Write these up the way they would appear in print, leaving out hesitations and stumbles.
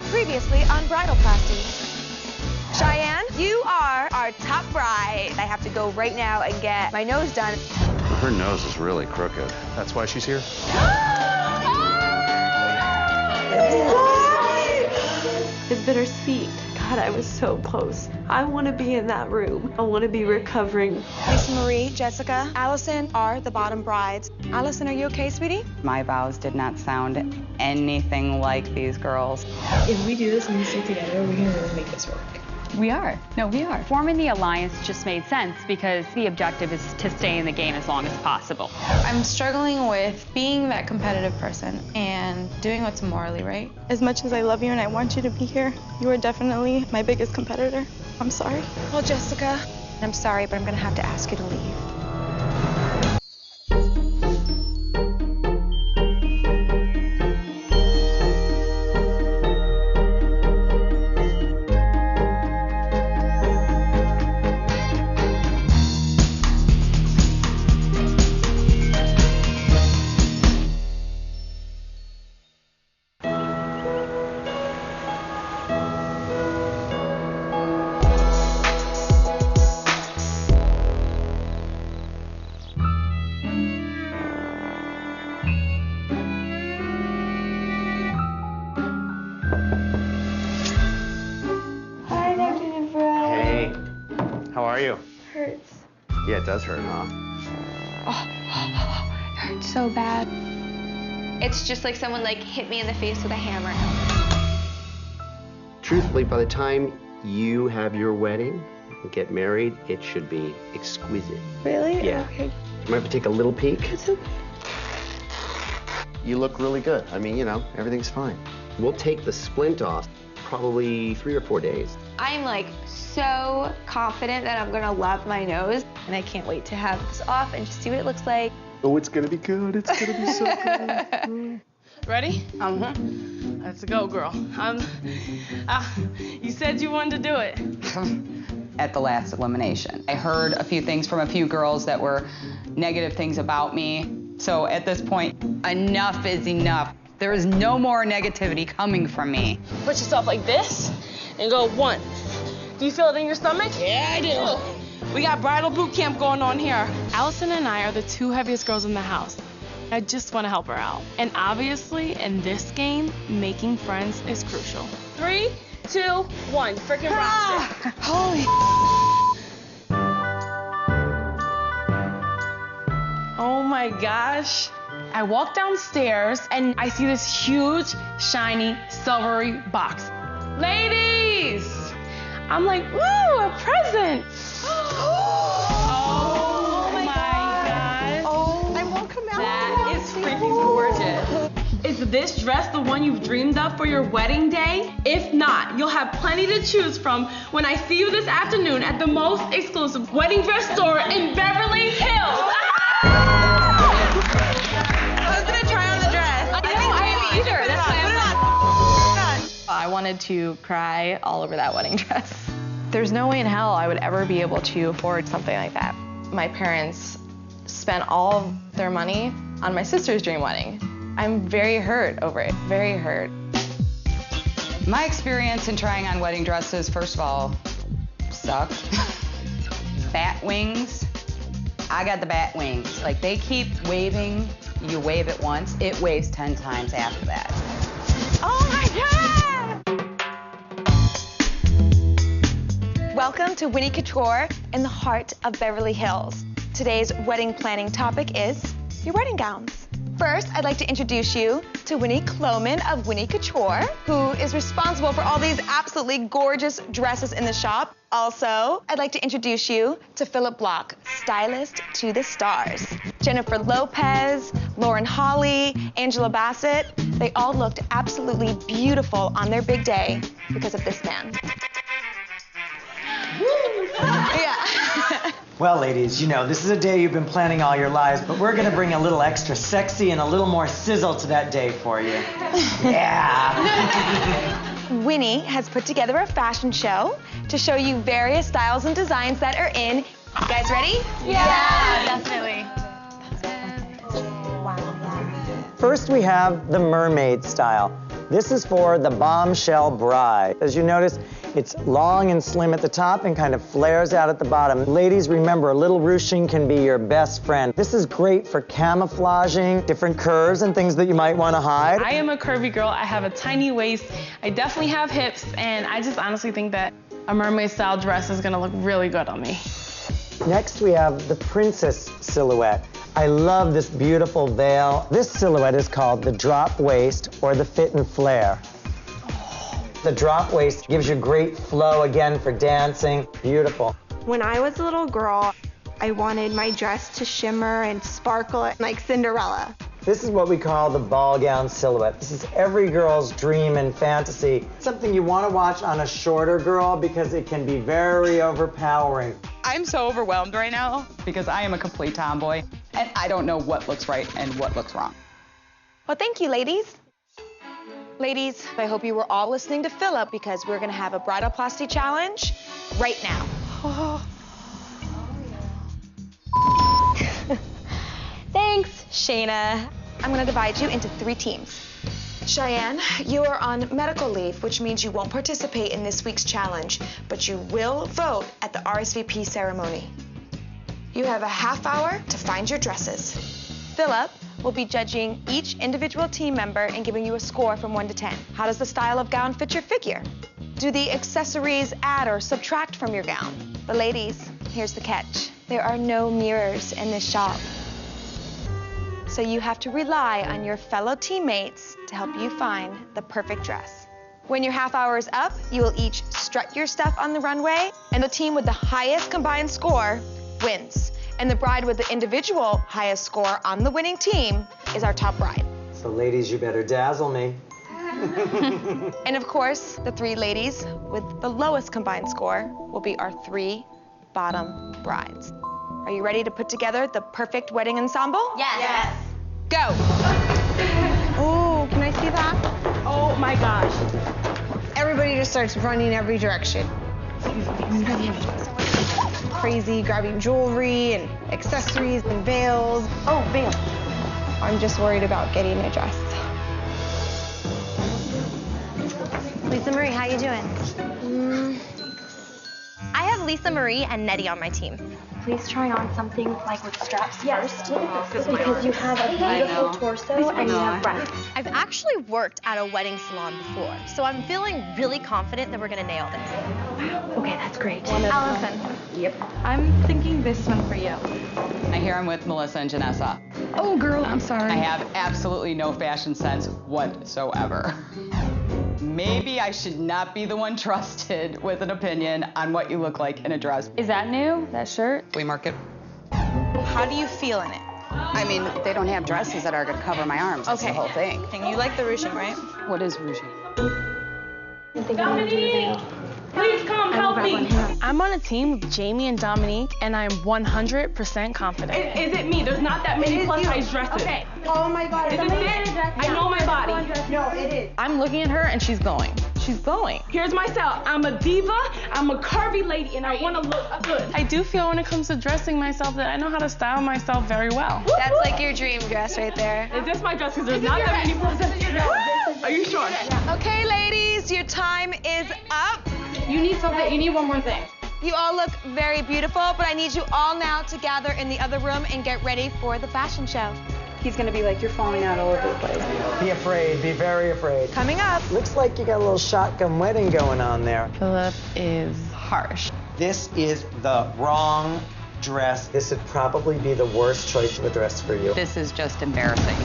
Previously on Bridalplasty. Cheyenne, you are our top bride. I have to go right now and get my nose done. Her nose is really crooked. That's why she's here? It's bittersweet. God, I was so close. I want to be in that room. I want to be recovering. Lisa Marie, Jessica, Allison are the bottom brides. Allison, are you okay, sweetie? My vows did not sound anything like these girls. If we do this and we stay together, we're gonna really make this work. We are. No, we are. Forming the alliance just made sense because the objective is to stay in the game as long as possible. I'm struggling with being that competitive person and doing what's morally right. As much as I love you and I want you to be here, you are definitely my biggest competitor. I'm sorry. Well, Jessica, I'm sorry, but I'm gonna have to ask you to leave. How are you? Hurts. Yeah, it does hurt, huh? It hurts so bad. It's just like someone hit me in the face with a hammer. Truthfully, by the time you have your wedding and get married, it should be exquisite. Really? Yeah. Okay. You might have to take a little peek. It's okay. You look really good. I mean, everything's fine. We'll take the splint off probably 3 or 4 days. I'm so confident that I'm gonna love my nose, and I can't wait to have this off and just see what it looks like. Oh, it's gonna be good. It's gonna be so good. Ready? Let's go, girl. You said you wanted to do it. At the last elimination, I heard a few things from a few girls that were negative things about me. So at this point, enough is enough. There is no more negativity coming from me. Put yourself like this and go 1. Do you feel it in your stomach? Yeah, I do. We got bridal boot camp going on here. Allison and I are the 2 heaviest girls in the house. I just want to help her out. And obviously, in this game, making friends is crucial. 3, 2, 1, frickin' rock it. Holy. Oh my gosh. I walk downstairs and I see this huge, shiny, silvery box. Ladies! I'm like, ooh, a present. Oh my gosh. Oh, I won't come out. That is freaking gorgeous. Is this dress the one you've dreamed of for your wedding day? If not, you'll have plenty to choose from when I see you this afternoon at the most exclusive wedding dress store in Beverly Hills. I wanted to cry all over that wedding dress. There's no way in hell I would ever be able to afford something like that. My parents spent all of their money on my sister's dream wedding. I'm very hurt over it, very hurt. My experience in trying on wedding dresses, first of all, sucks. Bat wings. I got the bat wings. They keep waving. You wave it once, it waves 10 times after that. Oh my God! Welcome to Winnie Couture in the heart of Beverly Hills. Today's wedding planning topic is your wedding gowns. First, I'd like to introduce you to Winnie Kloman of Winnie Couture, who is responsible for all these absolutely gorgeous dresses in the shop. Also, I'd like to introduce you to Philip Block, stylist to the stars. Jennifer Lopez, Lauren Holly, Angela Bassett, they all looked absolutely beautiful on their big day because of this man. Yeah. Well, ladies, this is a day you've been planning all your lives, but we're gonna bring a little extra sexy and a little more sizzle to that day for you. Yeah. Winnie has put together a fashion show to show you various styles and designs that are in. You guys ready? Yeah, definitely. First, we have the mermaid style. This is for the bombshell bride. As you notice, it's long and slim at the top and kind of flares out at the bottom. Ladies, remember, a little ruching can be your best friend. This is great for camouflaging different curves and things that you might want to hide. I am a curvy girl. I have a tiny waist. I definitely have hips, and I just honestly think that a mermaid-style dress is gonna look really good on me. Next, we have the princess silhouette. I love this beautiful veil. This silhouette is called the drop waist or the fit and flare. The drop waist gives you great flow again for dancing. Beautiful. When I was a little girl, I wanted my dress to shimmer and sparkle like Cinderella. This is what we call the ball gown silhouette. This is every girl's dream and fantasy. Something you want to watch on a shorter girl because it can be very overpowering. I'm so overwhelmed right now because I am a complete tomboy and I don't know what looks right and what looks wrong. Well, thank you, ladies. Ladies, I hope you were all listening to Philip because we're gonna have a Bridalplasty challenge right now. Thanks, Shayna. I'm gonna divide you into 3 teams. Cheyenne, you are on medical leave, which means you won't participate in this week's challenge, but you will vote at the RSVP ceremony. You have a half hour to find your dresses. Philip will be judging each individual team member and giving you a score from 1 to 10. How does the style of gown fit your figure? Do the accessories add or subtract from your gown? But ladies, here's the catch. There are no mirrors in this shop. So you have to rely on your fellow teammates to help you find the perfect dress. When your half hour is up, you will each strut your stuff on the runway, and the team with the highest combined score wins. And the bride with the individual highest score on the winning team is our top bride. So ladies, you better dazzle me. And of course, the 3 ladies with the lowest combined score will be our 3 bottom brides. Are you ready to put together the perfect wedding ensemble? Yes. Go. Oh, can I see that? Oh my gosh. Everybody just starts running every direction. Crazy, grabbing jewelry and accessories and veils. Oh, veil. I'm just worried about getting a dress. Lisa Marie, how you doing? I have Lisa Marie and Nettie on my team. Please try on something like with straps first. Look at this. Because you have a beautiful torso and you have breasts. I've actually worked at a wedding salon before, so I'm feeling really confident that we're gonna nail this. Okay, that's great. Allison. Yep. I'm thinking this one for you. I hear I'm with Melissa and Janessa. Oh, girl, I'm sorry. I have absolutely no fashion sense whatsoever. Maybe I should not be the one trusted with an opinion on what you look like in a dress. Is that new, that shirt? Flea market. How do you feel in it? I mean, they don't have dresses that are gonna cover my arms. That's the whole thing. You like the ruching, right? What is ruching? Dominique! Please come help me! I'm on a team with Jamie and Dominique, and I'm 100% confident. Is it me? There's not that many plus-size dresses. Okay. Oh my God. Is it it? I know my body. No, it is. I'm looking at her, and she's going. She's going. Here's my style. I'm a diva, I'm a curvy lady, and I want to look good. I do feel when it comes to dressing myself that I know how to style myself very well. That's like your dream dress right there. Is this my dress? Because there's not that many plus-size. Are you sure? Okay, ladies, your time is up. You need something. You need one more thing. You all look very beautiful, but I need you all now to gather in the other room and get ready for the fashion show. He's gonna be like, you're falling out all over the place. Be afraid, be very afraid. Coming up. Looks like you got a little shotgun wedding going on there. Philip is harsh. This is the wrong dress. This would probably be the worst choice of a dress for you. This is just embarrassing.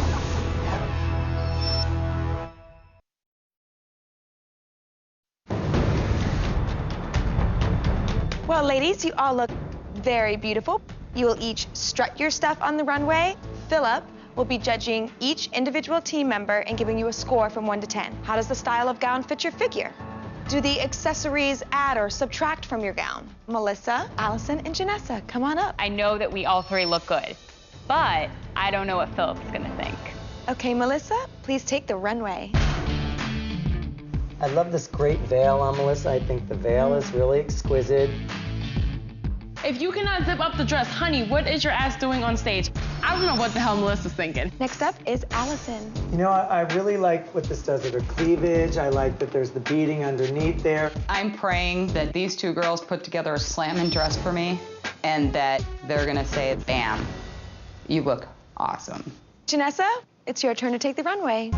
Well, ladies, you all look very beautiful. You will each strut your stuff on the runway. Philip will be judging each individual team member and giving you a score from 1 to 10. How does the style of gown fit your figure? Do the accessories add or subtract from your gown? Melissa, Allison, and Janessa, come on up. I know that we all 3 look good, but I don't know what Philip's gonna think. Okay, Melissa, please take the runway. I love this great veil on Melissa. I think the veil is really exquisite. If you cannot zip up the dress, honey, what is your ass doing on stage? I don't know what the hell Melissa's thinking. Next up is Allison. You know, I really like what this does with her cleavage. I like that there's the beading underneath there. I'm praying that these two girls put together a slamming dress for me and that they're gonna say, bam, you look awesome. Janessa, it's your turn to take the runway.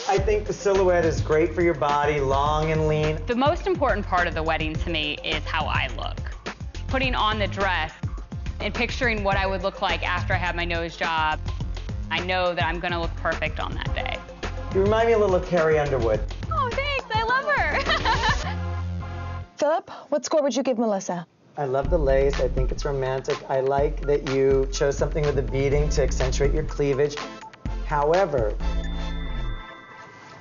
I think the silhouette is great for your body, long and lean. The most important part of the wedding to me is how I look. Putting on the dress and picturing what I would look like after I have my nose job. I know that I'm gonna look perfect on that day. You remind me a little of Carrie Underwood. Oh, thanks, I love her. Philip, what score would you give Melissa? I love the lace, I think it's romantic. I like that you chose something with the beading to accentuate your cleavage. However,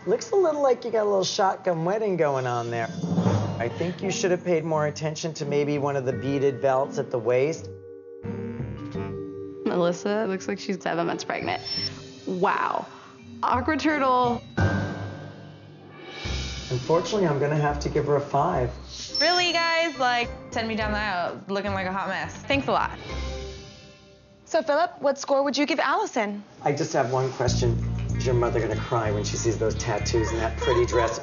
looks a little like you got a little shotgun wedding going on there. I think you should have paid more attention to maybe one of the beaded belts at the waist. Melissa looks like she's 7 months pregnant. Wow. Awkward turtle. Unfortunately, I'm gonna have to give her a 5. Really, guys? Like, send me down the aisle looking like a hot mess. Thanks a lot. So, Philip, what score would you give Allison? I just have one question. Is your mother gonna cry when she sees those tattoos and that pretty dress?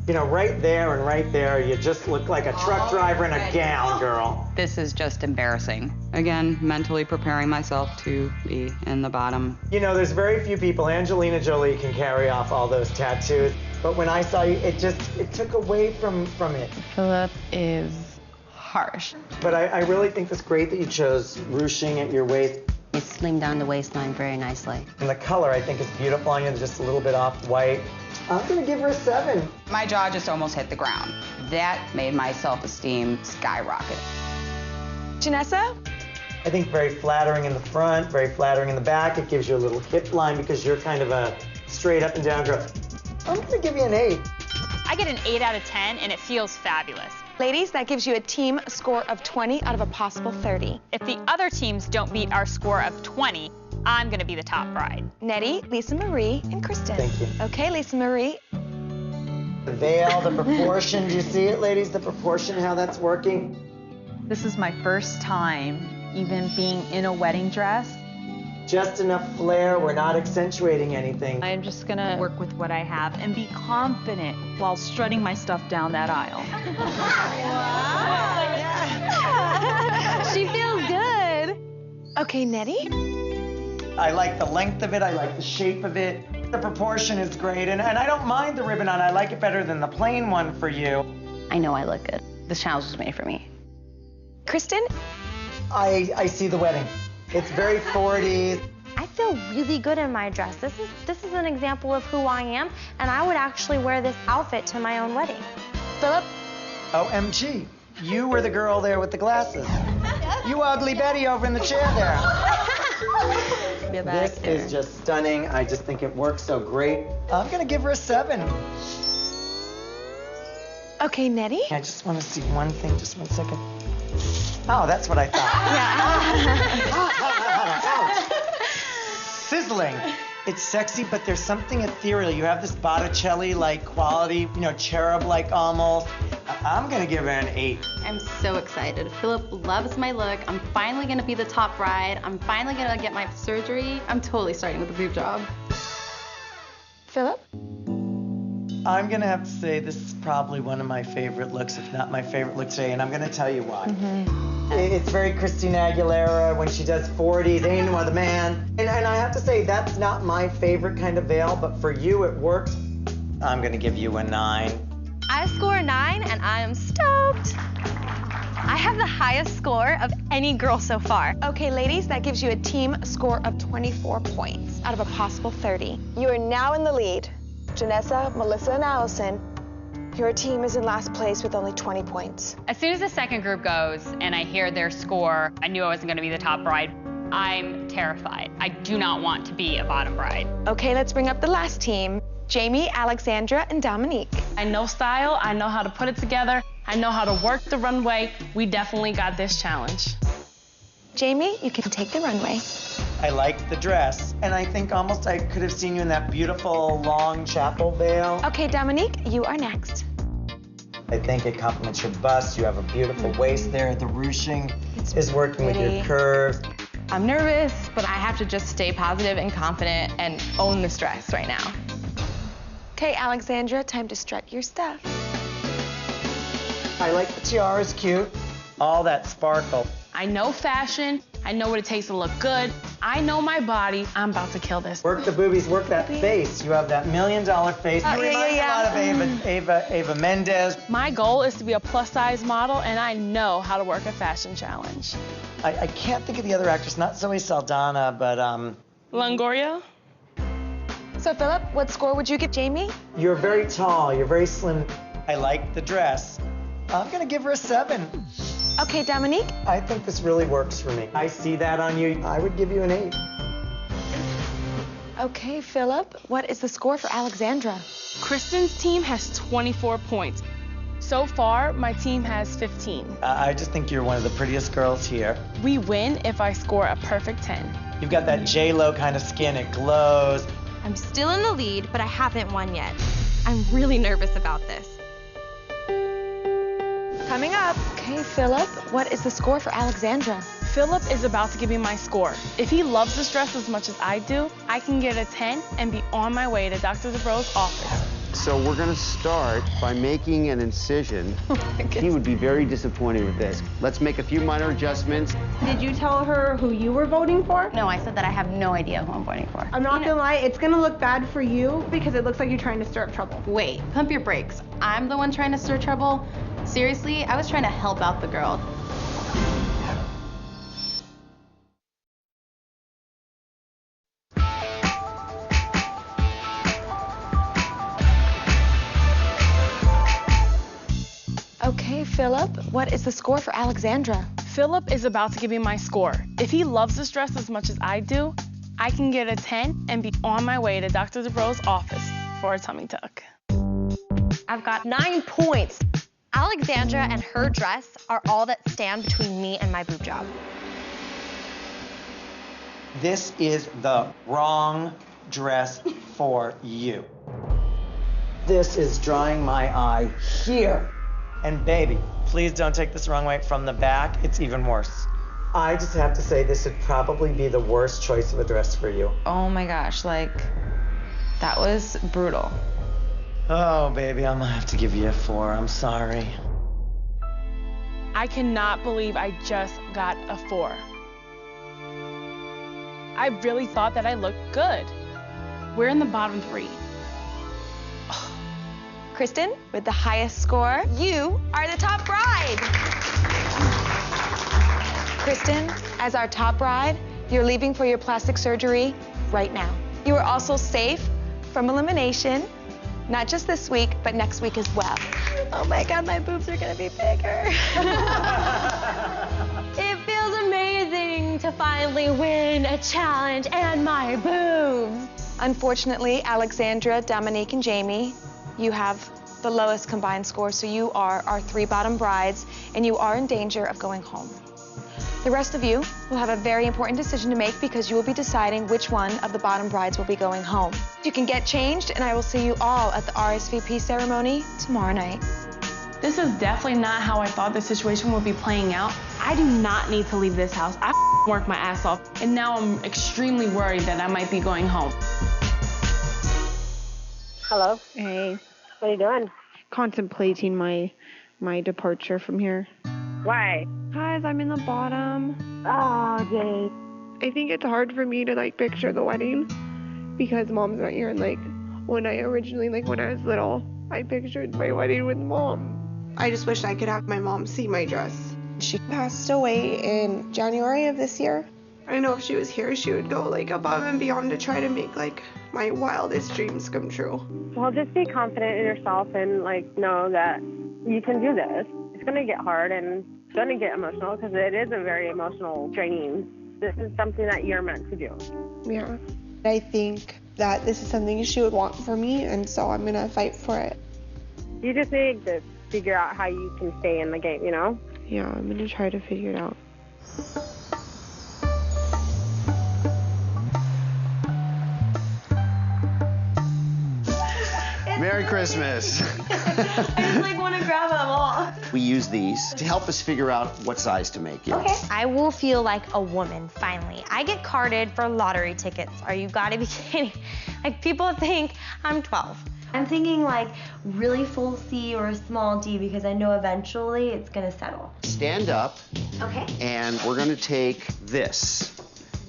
You know, right there, you just look like a truck driver in a gown, girl. This is just embarrassing. Again, mentally preparing myself to be in the bottom. You know, there's very few people. Angelina Jolie can carry off all those tattoos. But when I saw you, it took away from it. Philip is harsh. But I really think it's great that you chose ruching at your waist. You slimmed down the waistline very nicely. And the color, I think, is beautiful on you, just a little bit off-white. I'm gonna give her a 7. My jaw just almost hit the ground. That made my self-esteem skyrocket. Janessa? I think very flattering in the front, very flattering in the back. It gives you a little hip line because you're kind of a straight up and down girl. I'm gonna give you an 8. I get an 8 out of 10, and it feels fabulous. Ladies, that gives you a team score of 20 out of a possible 30. If the other teams don't beat our score of 20, I'm gonna be the top bride. Nettie, Lisa Marie, and Kristen. Thank you. Okay, Lisa Marie. The veil, the proportion, do you see it, ladies? The proportion, how that's working? This is my first time even being in a wedding dress. Just enough flair, we're not accentuating anything. I'm just gonna work with what I have and be confident while strutting my stuff down that aisle. She feels good. Okay, Nettie. I like the length of it, I like the shape of it. The proportion is great, and I don't mind the ribbon on. I like it better than the plain one for you. I know I look good. This challenge was made for me. Kristen? I see the wedding. It's very 40s. I feel really good in my dress. This is an example of who I am, and I would actually wear this outfit to my own wedding. Philip? OMG, you were the girl there with the glasses. You ugly Betty over in the chair there. This is just stunning. I just think it works so great. I'm gonna give her a 7. Okay, Nettie? I just want to see one thing, just 1 second. Oh, that's what I thought. Sizzling. It's sexy, but there's something ethereal. You have this Botticelli-like quality, you know, cherub-like almost. I'm gonna give her an 8. I'm so excited. Philip loves my look. I'm finally gonna be the top bride. I'm finally gonna get my surgery. I'm totally starting with a boob job. Philip? I'm gonna have to say this is probably one of my favorite looks, if not my favorite look today, and I'm gonna tell you why. It's very Christina Aguilera when she does 40s, ain't no other man. And I have to say, that's not my favorite kind of veil, but for you, it works. I'm gonna give you a 9. I score a 9, and I am stoked. I have the highest score of any girl so far. Okay, ladies, that gives you a team score of 24 points out of a possible 30. You are now in the lead. Janessa, Melissa, and Allison, your team is in last place with only 20 points. As soon as the second group goes and I hear their score, I knew I wasn't gonna be the top bride. I'm terrified. I do not want to be a bottom bride. Okay, let's bring up the last team. Jamie, Alexandra, and Dominique. I know style, I know how to put it together, I know how to work the runway. We definitely got this challenge. Jamie, you can take the runway. I like the dress, and I think almost I could have seen you in that beautiful long chapel veil. Okay, Dominique, you are next. I think it complements your bust. You have a beautiful waist there. The ruching is working with your curves. I'm nervous, but I have to just stay positive and confident and own the stress right now. Okay, Alexandra, time to strut your stuff. I like the tiara's cute. All that sparkle. I know fashion. I know what it takes to look good. I know my body. I'm about to kill this. Work the boobies, work that face. You have that $1 million face. You remind me a lot of Ava Mendez. My goal is to be a plus-size model, and I know how to work a fashion challenge. I can't think of the other actress, not Zoe Saldana, but Longoria? So, Philip, what score would you give Jamie? You're very tall, you're very slim. I like the dress. I'm gonna give her a 7. Okay, Dominique? I think this really works for me. I see that on you. I would give you an 8. Okay, Philip, what is the score for Alexandra? Kristen's team has 24 points. So far, my team has 15. I just think you're one of the prettiest girls here. We win if I score a perfect 10. You've got that J-Lo kind of skin, it glows. I'm still in the lead, but I haven't won yet. I'm really nervous about this. Coming up. Okay, Philip, what is the score for Alexandra? Philip is about to give me my score. If he loves this dress as much as I do, I can get a 10 and be on my way to Dr. DeBro's office. So we're gonna start by making an incision. He would be very disappointed with this. Let's make a few minor adjustments. Did you tell her who you were voting for? No, I said that I have no idea who I'm voting for. I'm not gonna lie, it's gonna look bad for you because it looks like you're trying to stir up trouble. Wait, pump your brakes. I'm the one trying to stir trouble? Seriously, I was trying to help out the girl. Okay, Philip, what is the score for Alexandra? Philip is about to give me my score. If he loves this dress as much as I do, I can get a 10 and be on my way to Dr. DeBro's office for a tummy tuck. I've got 9 points. Alexandra and her dress are all that stand between me and my boob job. This is the wrong dress for you. This is drawing my eye here. And baby, please don't take this the wrong way. From the back, it's even worse. I just have to say this would probably be the worst choice of a dress for you. Oh my gosh, like, that was brutal. Oh, baby, I'm gonna have to give you a 4. I'm sorry. I cannot believe I just got a 4. I really thought that I looked good. We're in the bottom 3. Kristen, with the highest score, you are the top bride. Kristen, as our top bride, you're leaving for your plastic surgery right now. You are also safe from elimination, not just this week, but next week as well. Oh my God, my boobs are gonna be bigger. It feels amazing to finally win a challenge and my boobs. Unfortunately, Alexandra, Dominique, and Jamie, you have the lowest combined score, so you are our 3 bottom brides, and you are in danger of going home. The rest of you will have a very important decision to make because you will be deciding which one of the bottom brides will be going home. You can get changed, and I will see you all at the RSVP ceremony tomorrow night. This is definitely not how I thought the situation would be playing out. I do not need to leave this house. I worked my ass off, and now I'm extremely worried that I might be going home. Hello. Hey. What are you doing? Contemplating my departure from here. Why? Because I'm in the bottom. Oh, dang. I think it's hard for me to picture the wedding because mom's not here. And when I was little, I pictured my wedding with mom. I just wish I could have my mom see my dress. She passed away in January of this year. I know if she was here, she would go above and beyond to try to make my wildest dreams come true. Well, just be confident in yourself and know that you can do this. It's gonna get hard and it's gonna get emotional because it is a very emotional draining. This is something that you're meant to do. Yeah. I think that this is something she would want for me, and so I'm gonna fight for it. You just need to figure out how you can stay in the game, you know? Yeah, I'm gonna try to figure it out. Merry Christmas. I just like want to grab them all. We use these to help us figure out what size to make. Yeah. Okay. I will feel like a woman, finally. I get carded for lottery tickets. Are you gotta be kidding? Like, people think I'm 12. I'm thinking like really full C or a small D because I know eventually it's gonna settle. Stand up. Okay. And we're gonna take this.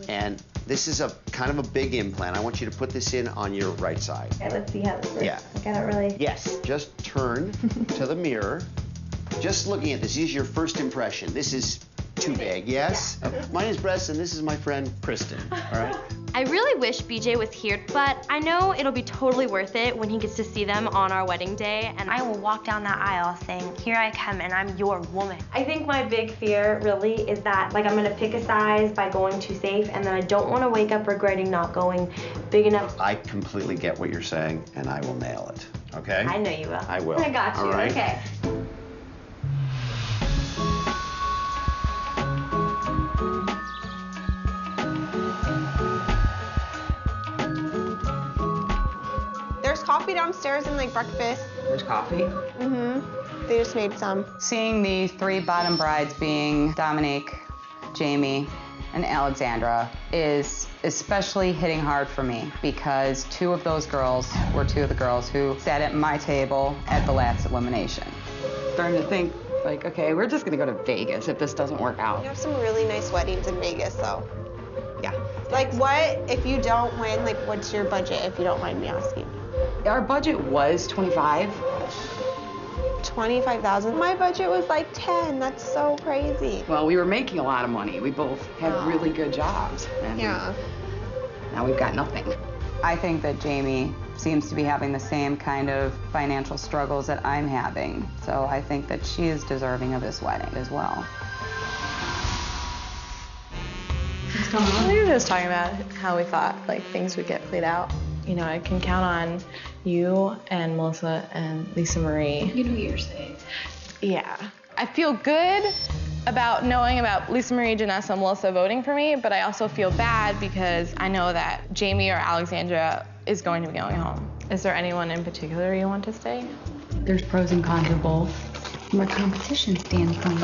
And this is a kind of a big implant. I want you to put this in on your right side. Okay, let's see how this works. Yeah. Like, I don't really... Yes. Just turn to the mirror. Just looking at this is your first impression. This is too big, yes? Yeah. My name is Bress, and this is my friend Kristen, all right? I really wish BJ was here, but I know it'll be totally worth it when he gets to see them on our wedding day, and I will walk down that aisle saying, here I come, and I'm your woman. I think my big fear, really, is that, like, I'm gonna pick a size by going too safe, and then I don't wanna wake up regretting not going big enough. I completely get what you're saying, and I will nail it, okay? I know you will. I will. I got you, all right? okay. Coffee downstairs and like breakfast. There's coffee? Mm-hmm. They just made some. Seeing the three bottom brides being Dominique, Jamie, and Alexandra is especially hitting hard for me because two of those girls were two of the girls who sat at my table at the last elimination. Starting to think, like, okay, we're just gonna go to Vegas if this doesn't work out. You have some really nice weddings in Vegas, though. Yeah. Like, what if you don't win? Like, what's your budget, if you don't mind me asking? Our budget was 25. 25,000. My budget was like 10. That's so crazy. Well, we were making a lot of money. We both had really good jobs. And yeah. Now we've got nothing. I think that Jamie seems to be having the same kind of financial struggles that I'm having. So I think that she is deserving of this wedding as well. What's going on? We were just talking about how we thought like things would get played out. You know, I can count on you and Melissa and Lisa Marie. You know what you're saying. Yeah. I feel good about knowing about Lisa Marie, Janessa, and Melissa voting for me, but I also feel bad because I know that Jamie or Alexandra is going to be going home. Is there anyone in particular you want to stay? There's pros and cons of both. From a competition standpoint,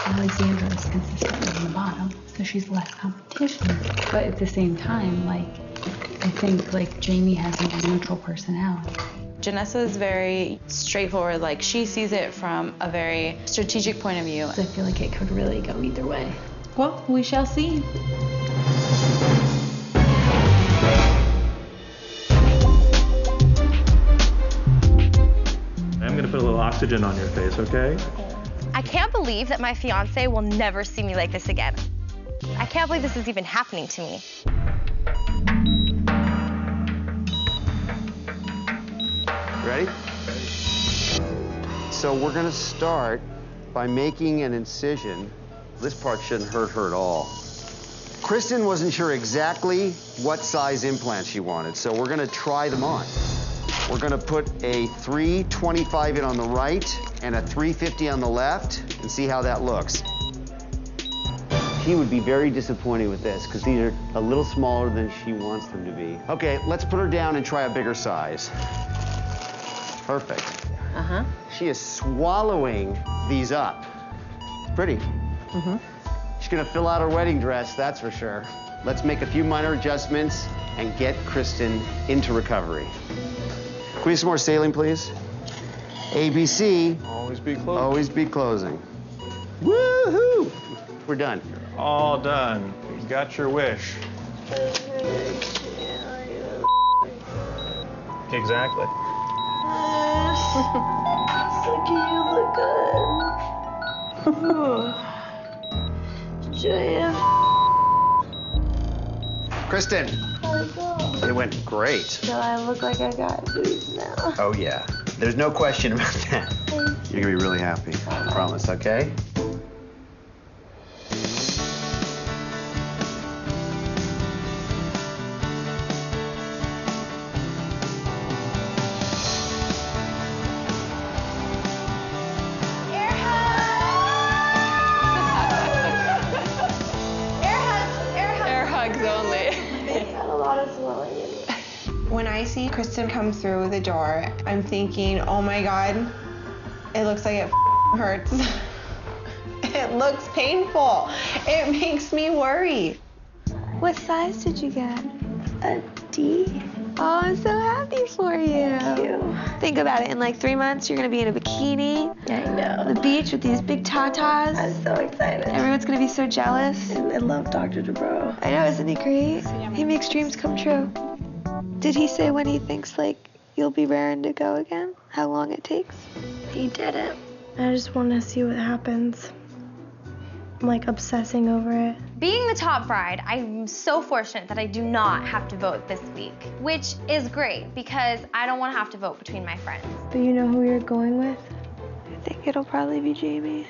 Alexandra is consistently in the bottom, so she's less competition. But at the same time, like, I think like Jamie has a more neutral personality. Janessa is very straightforward, like she sees it from a very strategic point of view. So I feel like it could really go either way. Well, we shall see. I'm gonna put a little oxygen on your face, okay? I can't believe that my fiance will never see me like this again. I can't believe this is even happening to me. Ready? So we're gonna start by making an incision. This part shouldn't hurt her at all. Kristen wasn't sure exactly what size implant she wanted, so we're gonna try them on. We're gonna put a 325 in on the right and a 350 on the left and see how that looks. She would be very disappointed with this because these are a little smaller than she wants them to be. Okay, let's put her down and try a bigger size. Perfect. Uh-huh. She is swallowing these up. It's pretty. Mm-hmm. She's gonna fill out her wedding dress, that's for sure. Let's make a few minor adjustments and get Kristen into recovery. Can we have some more saline, please? ABC. Always be closing. Always be closing. Woohoo! We're done. You're all done. You got your wish. Exactly. So can you look good? Jaya. Kristen. It went great. So I look like I got boobs now. Oh yeah. There's no question about that. You're gonna be really happy. I promise, okay? When I I see Kristen come through the door, I'm thinking, oh my God, it looks like it hurts. It looks painful. It makes me worry. What size did you get? A D. Oh, I'm so happy for you. Thank you. Think about it. In like 3 months, you're going to be in a bikini. I know. On the beach with these big tatas. I'm so excited. Everyone's going to be so jealous. I love Dr. DeBro. I know, isn't he great? He makes dreams come true. Did he say when he thinks, like, you'll be raring to go again? How long it takes? He didn't. I just want to see what happens. I'm like obsessing over it. Being the top bride, I'm so fortunate that I do not have to vote this week, which is great because I don't want to have to vote between my friends. But you know who you're going with? I think it'll probably be Jamie.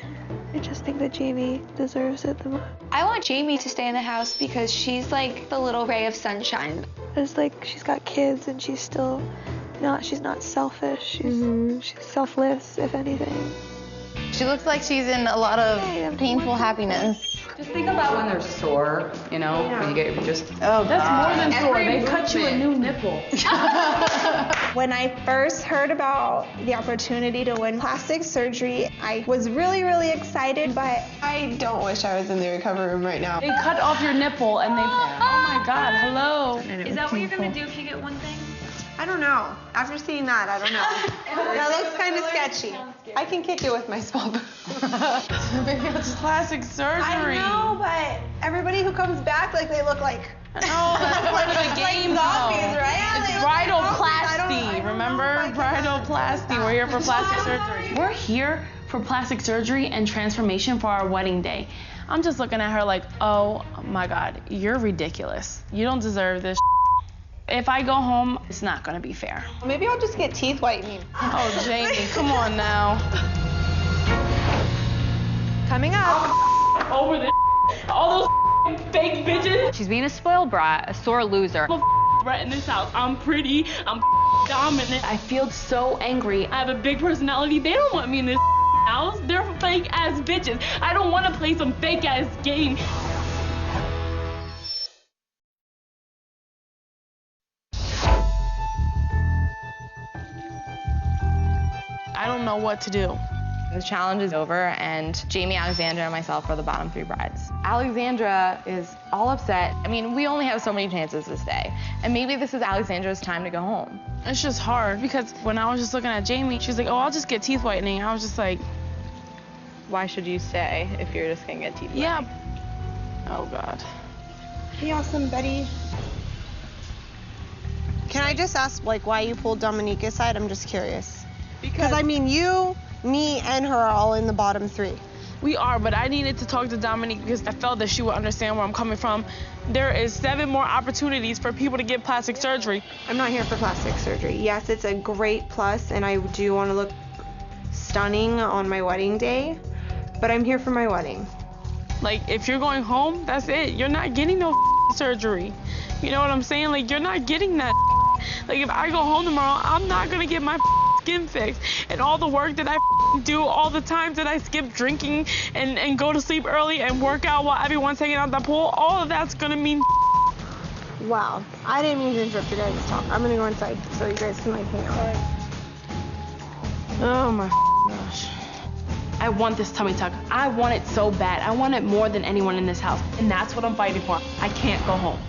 I just think that Jamie deserves it the most. I want Jamie to stay in the house because she's like the little ray of sunshine. It's like she's got kids and she's still she's not selfish. She's selfless, if anything. She looks like she's in a lot of painful happiness. Just think about when they're sore, you know, when you get just, oh, That's more than sore. Every They cut you a new nipple. When I first heard about the opportunity to win plastic surgery, I was really, really excited, but I don't wish I was in the recovery room right now. They cut off your nipple and they, oh my God, hello. Is that what you're going to do if you get one thing? I don't know. After seeing that, I don't know. That looks kind of sketchy. I can kick it with my small boob. Maybe it's just plastic surgery. I know, but everybody who comes back, like, they look like... Oh, that's part of the game, zombies, though. right? It's Bridalplasty, remember? Bridalplasty. We're here for plastic surgery. We're here for plastic surgery and transformation for our wedding day. I'm just looking at her like, oh my God, you're ridiculous. You don't deserve this. If I go home, it's not gonna be fair. Maybe I'll just get teeth whitening. Oh, Jamie, come on now. Coming up. Over this. All those fake bitches. She's being a spoiled brat, a sore loser. I'm a brat in this house. I'm pretty. I'm dominant. I feel so angry. I have a big personality. They don't want me in this house. They're fake ass bitches. I don't want to play some fake ass game. I don't know what to do. The challenge is over, and Jamie, Alexandra, and myself are the bottom 3 brides. Alexandra is all upset. I mean, we only have so many chances this day, and maybe this is Alexandra's time to go home. It's just hard because when I was just looking at Jamie, she was like, oh, I'll just get teeth whitening. I was just like, why should you stay if you're just gonna get teeth whitening? Yeah. Oh, God. Hey, awesome, Betty. Can I just ask, like, why you pulled Dominique aside? I'm just curious. Because, I mean, you, me, and her are all in the bottom 3. We are, but I needed to talk to Dominique because I felt that she would understand where I'm coming from. There is 7 more opportunities for people to get plastic surgery. I'm not here for plastic surgery. Yes, it's a great plus, and I do want to look stunning on my wedding day, but I'm here for my wedding. Like, if you're going home, that's it. You're not getting no surgery. You know what I'm saying? Like, you're not getting that. Like, if I go home tomorrow, I'm not gonna get my skin fixed. And all the work that I do, all the times that I skip drinking and go to sleep early and work out while everyone's hanging out at the pool, all of that's gonna mean. Wow, I didn't mean to interrupt your guys' talk. I'm gonna go inside so you guys can, like, hang out. Oh my gosh. I want this tummy tuck. I want it so bad. I want it more than anyone in this house. And that's what I'm fighting for. I can't go home.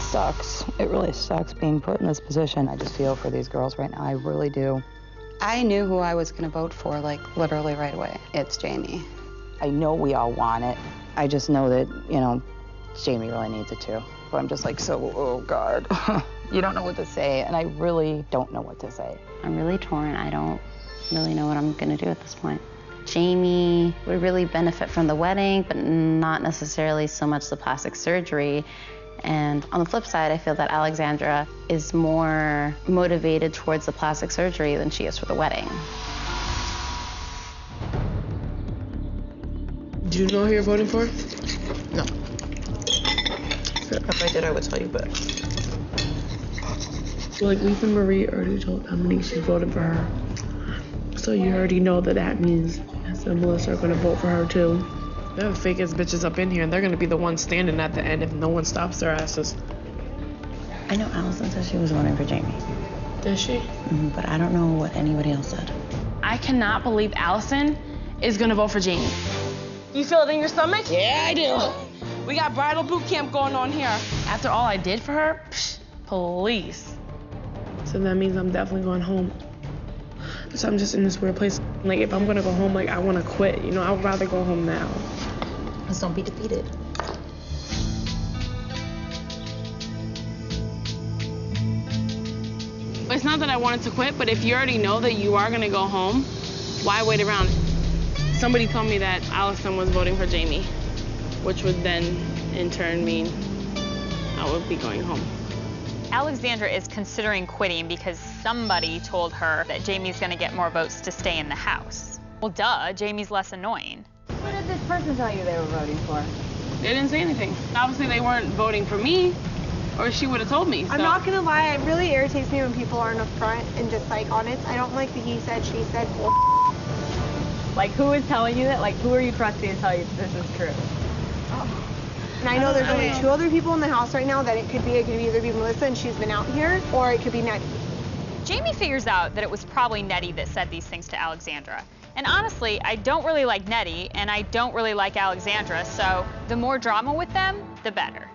Sucks. It really sucks being put in this position. I just feel for these girls right now. I really do. I knew who I was going to vote for, like, literally right away. It's Jamie. I know we all want it. I just know that, you know, Jamie really needs it too. But I'm just like, so, oh God. You don't know what to say, and I really don't know what to say. I'm really torn. I don't really know what I'm going to do at this point. Jamie would really benefit from the wedding, but not necessarily so much the plastic surgery. And on the flip side, I feel that Alexandra is more motivated towards the plastic surgery than she is for the wedding. Do you know who you're voting for? No. If I did, I would tell you, but... Like, Leaf and Marie already told Dominique she's voting for her. So you already know that that means Jess and Melissa are going to vote for her, too. They have fake ass bitches up in here, and they're gonna be the ones standing at the end if no one stops their asses. I know Allison said she was voting for Jamie. Did she? But I don't know what anybody else said. I cannot believe Allison is gonna vote for Jamie. You feel it in your stomach? Yeah, I do. We got bridal boot camp going on here. After all I did for her, please. So that means I'm definitely going home. So I'm just in this weird place. Like, if I'm gonna go home, like, I wanna quit. You know, I would rather go home now. Just don't be defeated. It's not that I wanted to quit, but if you already know that you are gonna go home, why wait around? Somebody told me that Allison was voting for Jamie, which would then, in turn, mean I would be going home. Alexandra is considering quitting because somebody told her that Jamie's gonna get more votes to stay in the house. Well, duh, Jamie's less annoying. What did this person tell you they were voting for? They didn't say anything. Obviously, they weren't voting for me, or she would have told me. So. I'm not gonna lie, it really irritates me when people aren't upfront and just like honest. I don't like the he said, she said bull. Like, who is telling you that? Like, who are you trusting to tell you this is true? And I know there's only 2 other people in the house right now that it could either be Melissa and she's been out here, or it could be Nettie. Jamie figures out that it was probably Nettie that said these things to Alexandra. And honestly, I don't really like Nettie, and I don't really like Alexandra, so the more drama with them, the better.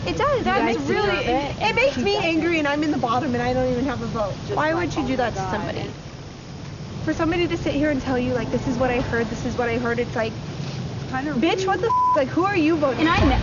It does. That's really. It makes me angry, and I'm in the bottom, and I don't even have a vote. Why would you do that to somebody? For somebody to sit here and tell you, like, this is what I heard, this is what I heard, it's like, bitch, what the f? Like, who are you voting for?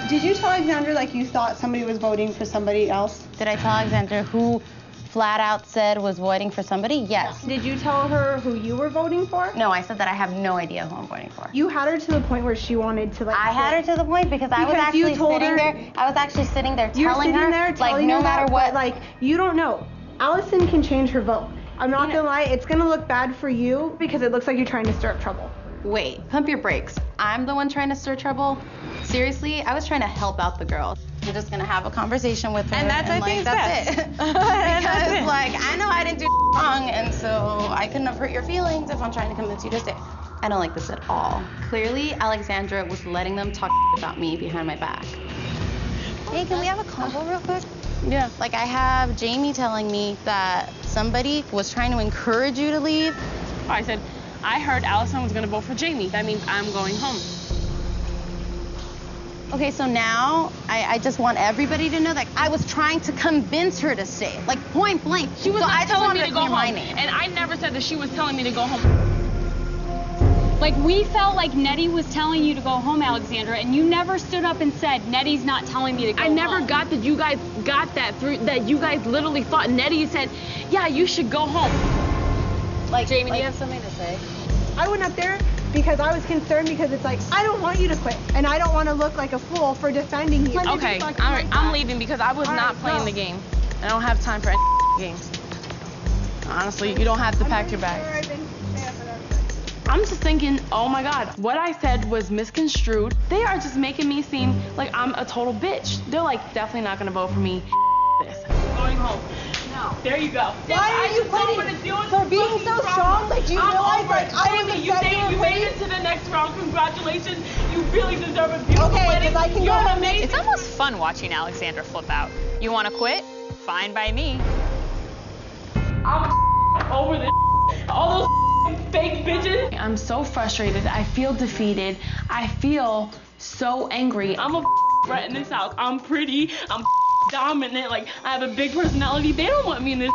Did you tell Alexandra, like, you thought somebody was voting for somebody else? Did I tell Alexandra who flat out said was voting for somebody? Yes. Did you tell her who you were voting for? No, I said that I have no idea who I'm voting for. You had her to the point where she wanted to, like, I had her to the point because I was actually sitting there. I was actually sitting there telling her, like, no matter what. Like, you don't know. Allison can change her vote. I'm not gonna lie, it's gonna look bad for you because it looks like you're trying to stir up trouble. Wait, pump your brakes. I'm the one trying to stir trouble? Seriously, I was trying to help out the girl. I'm just gonna have a conversation with her. And that's, I think, that's it. Because, like, I know I didn't do wrong, and so I couldn't have hurt your feelings if I'm trying to convince you to stay. I don't like this at all. Clearly, Alexandra was letting them talk about me behind my back. Hey, can we have a convo real quick? Yeah. Like, I have Jamie telling me that somebody was trying to encourage you to leave. I said, I heard Allison was gonna vote for Jamie. That means I'm going home. Okay, so now I just want everybody to know that I was trying to convince her to stay, like point blank. She was not telling me to go clear my home, name. and I never said that she was telling me to go home. Like, we felt like Nettie was telling you to go home, Alexandra, and you never stood up and said, Nettie's not telling me to go home. I never got that you guys got that through, that you guys literally thought Nettie said, yeah, you should go home. Like, Jamie, do you have something to say? I went up there because I was concerned because it's like, I don't want you to quit, and I don't want to look like a fool for defending you. Okay, I'm leaving because I was not playing the game. I don't have time for any games. Honestly, you don't have to pack your bag. I'm just thinking, oh my God, what I said was misconstrued. They are just making me seem like I'm a total bitch. They're like, definitely not gonna vote for me. This. Going home. No. There you go. Why are you quitting? For being so strong, like, do you realize, like, I was you made it to the next round. Congratulations. You really deserve a beautiful wedding. I can go home. It's almost fun watching Alexandra flip out. You want to quit? Fine by me. I'm over this. All those fake bitches. I'm so frustrated. I feel defeated. I feel so angry. I'm a threat in this house. I'm pretty. I'm dominant. Like, I have a big personality. They don't want me in this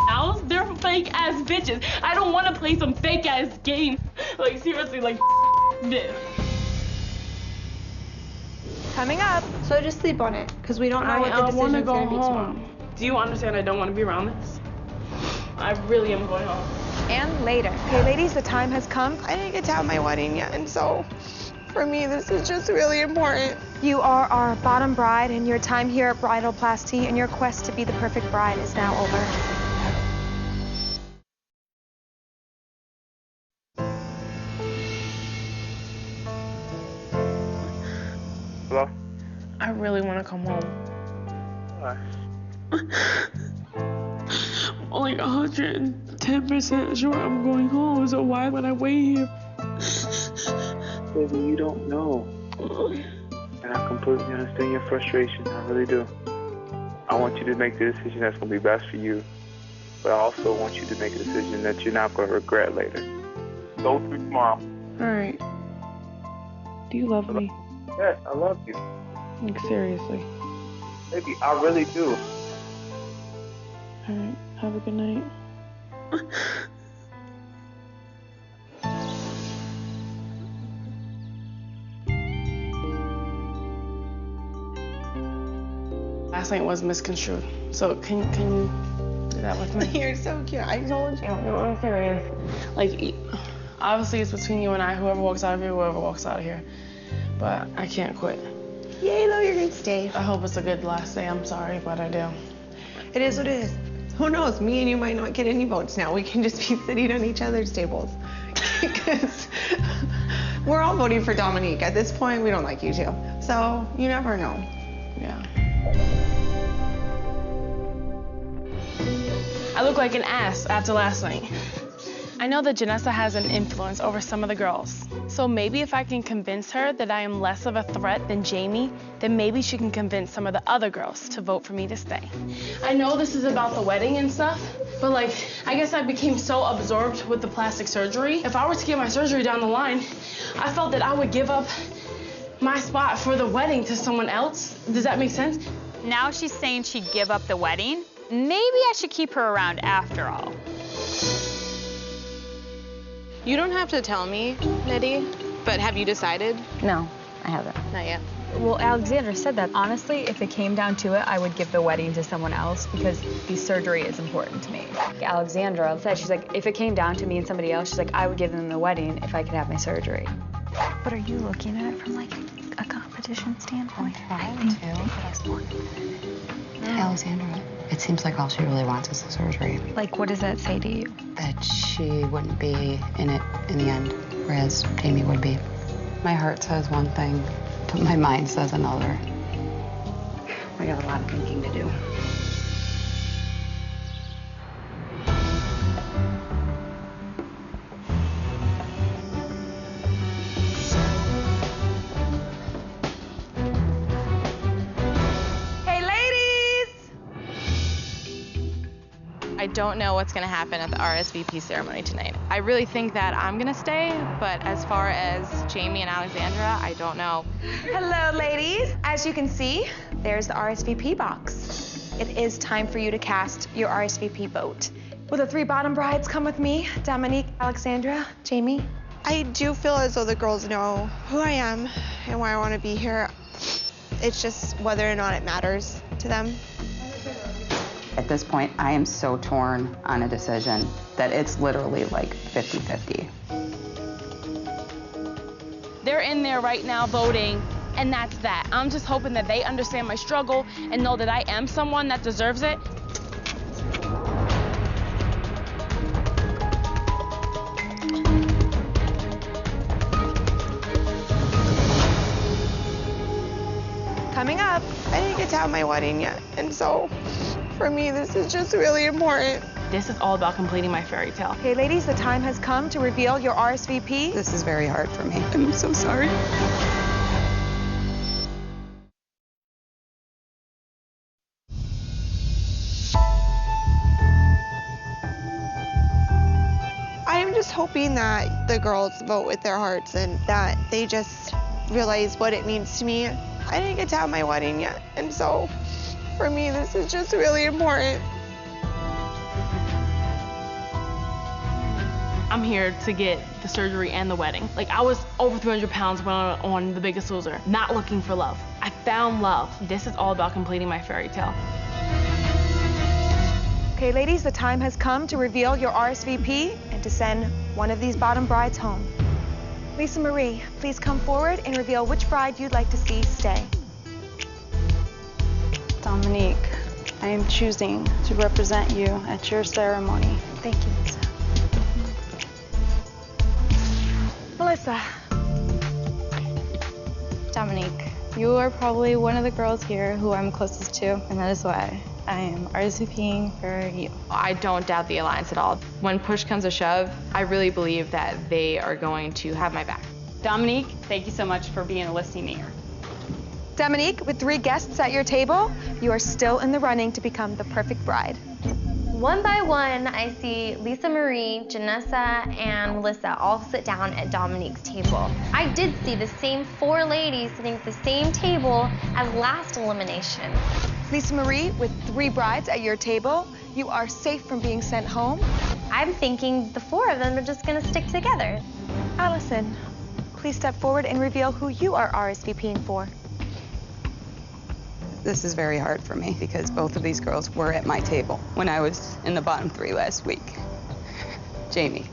house. They're fake ass bitches. I don't want to play some fake ass game. Like, seriously, like this. Coming up, so just sleep on it, because we don't know what the decision's going to be tomorrow. Do you understand I don't want to be around this? I really am going home. And later. Okay, ladies, the time has come. I didn't get to have my wedding yet, and so for me, this is just really important. You are our bottom bride, and your time here at Bridalplasty and your quest to be the perfect bride is now over. Hello? I really want to come home. Why? I'm like 110% sure I'm going home, so why would I wait here? Baby, you don't know. And I completely understand your frustration. I really do. I want you to make the decision that's going to be best for you. But I also want you to make a decision that you're not going to regret later. Go through tomorrow. All right. Do you love me? Yes, I love you. Like, seriously. Baby, I really do. All right. Have a good night. Last night was misconstrued. So can you do that with me? You're so cute. I told you. No, I'm serious. Like, obviously it's between you and I. Whoever walks out of here, whoever walks out of here. But I can't quit. Yay, though, you're gonna stay. I hope it's a good last day. I'm sorry, but I do. It is what it is. Who knows? Me and you might not get any votes now. We can just be sitting on each other's tables. Because we're all voting for Dominique. At this point, we don't like you two. So you never know. Yeah. I look like an ass after last night. I know that Janessa has an influence over some of the girls. So maybe if I can convince her that I am less of a threat than Jamie, then maybe she can convince some of the other girls to vote for me to stay. I know this is about the wedding and stuff, but like, I guess I became so absorbed with the plastic surgery. If I were to get my surgery down the line, I felt that I would give up my spot for the wedding to someone else. Does that make sense? Now she's saying she'd give up the wedding. Maybe I should keep her around after all. You don't have to tell me, Nitty, but have you decided? No, I haven't. Not yet. Well, Alexandra said that. Honestly, if it came down to it, I would give the wedding to someone else because the surgery is important to me. Alexandra said, she's like, if it came down to me and somebody else, she's like, I would give them the wedding if I could have my surgery. But are you looking at it from like a competition standpoint? I think Alexandra, it seems like all she really wants is the surgery. Like, what does that say to you? That she wouldn't be in it in the end, whereas Jamie would be. My heart says one thing, but my mind says another. I got a lot of thinking to do. I don't know what's gonna happen at the RSVP ceremony tonight. I really think that I'm gonna stay, but as far as Jamie and Alexandra, I don't know. Hello, ladies. As you can see, there's the RSVP box. It is time for you to cast your RSVP vote. Will the three bottom brides come with me? Dominique, Alexandra, Jamie? I do feel as though the girls know who I am and why I want to be here. It's just whether or not it matters to them. At this point, I am so torn on a decision that it's literally like 50-50. They're in there right now voting, and that's that. I'm just hoping that they understand my struggle and know that I am someone that deserves it. Coming up. I didn't get to have my wedding yet, and so for me, this is just really important. This is all about completing my fairy tale. Okay, ladies, the time has come to reveal your RSVP. This is very hard for me. I'm so sorry. I am just hoping that the girls vote with their hearts and that they just realize what it means to me. I didn't get to have my wedding yet, and so for me, this is just really important. I'm here to get the surgery and the wedding. Like, I was over 300 pounds when I was on The Biggest Loser, not looking for love. I found love. This is all about completing my fairy tale. Okay, ladies, the time has come to reveal your RSVP and to send one of these bottom brides home. Lisa Marie, please come forward and reveal which bride you'd like to see stay. Dominique, I am choosing to represent you at your ceremony. Thank you, Lisa. Melissa. Dominique, you are probably one of the girls here who I'm closest to, and that is why I am RSVPing for you. I don't doubt the alliance at all. When push comes to shove, I really believe that they are going to have my back. Dominique, thank you so much for being a listening ear. Dominique, with 3 guests at your table, you are still in the running to become the perfect bride. One by one, I see Lisa Marie, Janessa, and Melissa all sit down at Dominique's table. I did see the same 4 ladies sitting at the same table as last elimination. Lisa Marie, with 3 brides at your table, you are safe from being sent home. I'm thinking the 4 of them are just gonna stick together. Allison, please step forward and reveal who you are RSVPing for. This is very hard for me because both of these girls were at my table when I was in the bottom 3 last week. Jamie,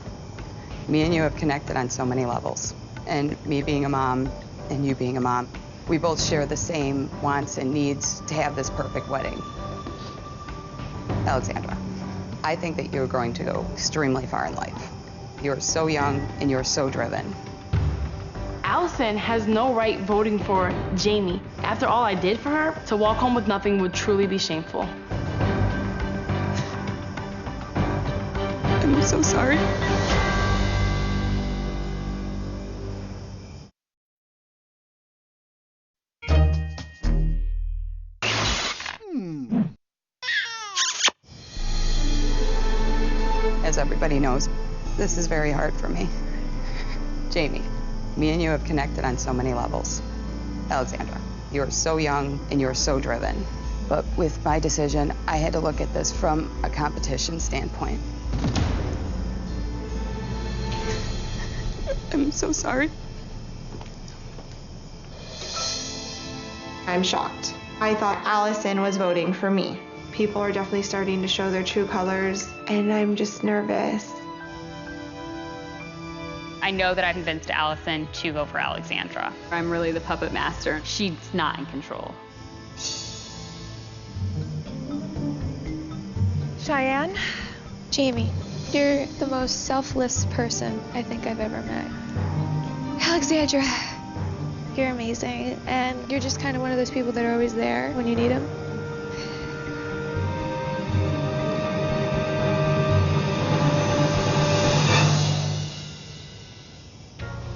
me and you have connected on so many levels. And me being a mom and you being a mom, we both share the same wants and needs to have this perfect wedding. Alexandra, I think that you're going to go extremely far in life. You're so young and you're so driven. Allison has no right voting for Jamie. After all I did for her, to walk home with nothing would truly be shameful. I'm so sorry. As everybody knows, this is very hard for me. Jamie, me and you have connected on so many levels. Alexandra, you're so young and you're so driven. But with my decision, I had to look at this from a competition standpoint. I'm so sorry. I'm shocked. I thought Allison was voting for me. People are definitely starting to show their true colors, and I'm just nervous. I know that I convinced Allison to go for Alexandra. I'm really the puppet master. She's not in control. Cheyenne? Jamie, you're the most selfless person I think I've ever met. Alexandra, you're amazing, and you're just kind of one of those people that are always there when you need them.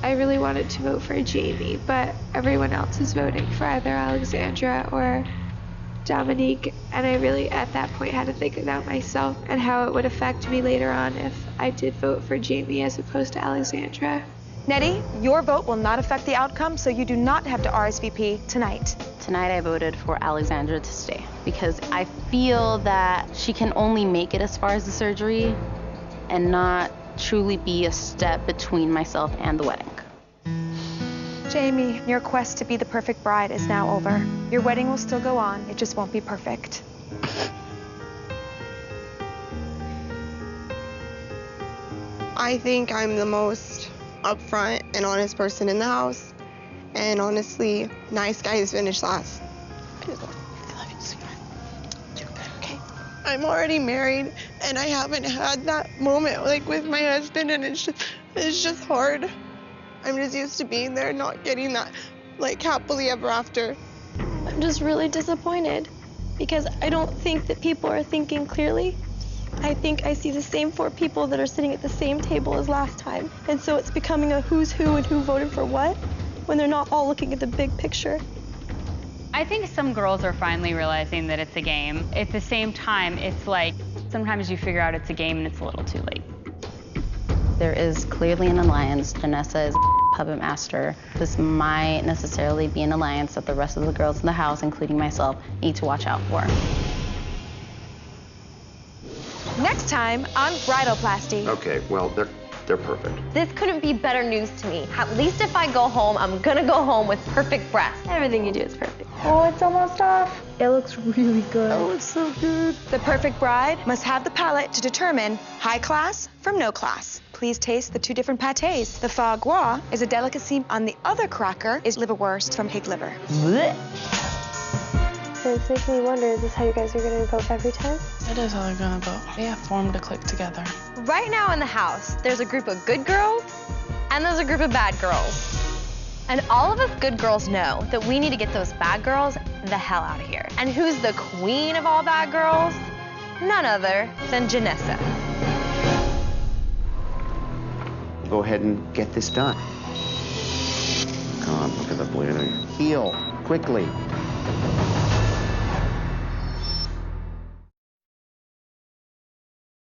I really wanted to vote for Jamie, but everyone else is voting for either Alexandra or Dominique, and I really, at that point, had to think about myself and how it would affect me later on if I did vote for Jamie as opposed to Alexandra. Nettie, your vote will not affect the outcome, so you do not have to RSVP tonight. Tonight I voted for Alexandra to stay because I feel that she can only make it as far as the surgery and not truly be a step between myself and the wedding. Jamie, your quest to be the perfect bride is now over. Your wedding will still go on, it just won't be perfect. I think I'm the most upfront and honest person in the house. And honestly, nice guys finish last. I love you, sweetheart. You're good, okay? I'm already married, and I haven't had that moment like with my husband, and it's just hard. I'm just used to being there, not getting that like happily ever after. I'm just really disappointed because I don't think that people are thinking clearly. I think I see the same 4 people that are sitting at the same table as last time. And so it's becoming a who's who and who voted for what when they're not all looking at the big picture. I think some girls are finally realizing that it's a game. At the same time, it's like sometimes you figure out it's a game and it's a little too late. There is clearly an alliance. Janessa is puppet master. This might necessarily be an alliance that the rest of the girls in the house, including myself, need to watch out for. Next time on Bridalplasty. Okay, well, they're perfect. This couldn't be better news to me. At least if I go home, I'm gonna go home with perfect breasts. Everything you do is perfect. Oh, it's almost off. It looks really good. Oh, it's so good. The perfect bride must have the palate to determine high class from no class. Please taste the 2 different pâtés. The foie gras is a delicacy. On the other cracker is liverwurst from pig liver. So it's making me wonder, is this how you guys are gonna vote every time? That is how they're gonna vote. They have formed a clique together. Right now in the house, there's a group of good girls and there's a group of bad girls. And all of us good girls know that we need to get those bad girls the hell out of here. And who's the queen of all bad girls? None other than Janessa. Go ahead and get this done. Heal quickly.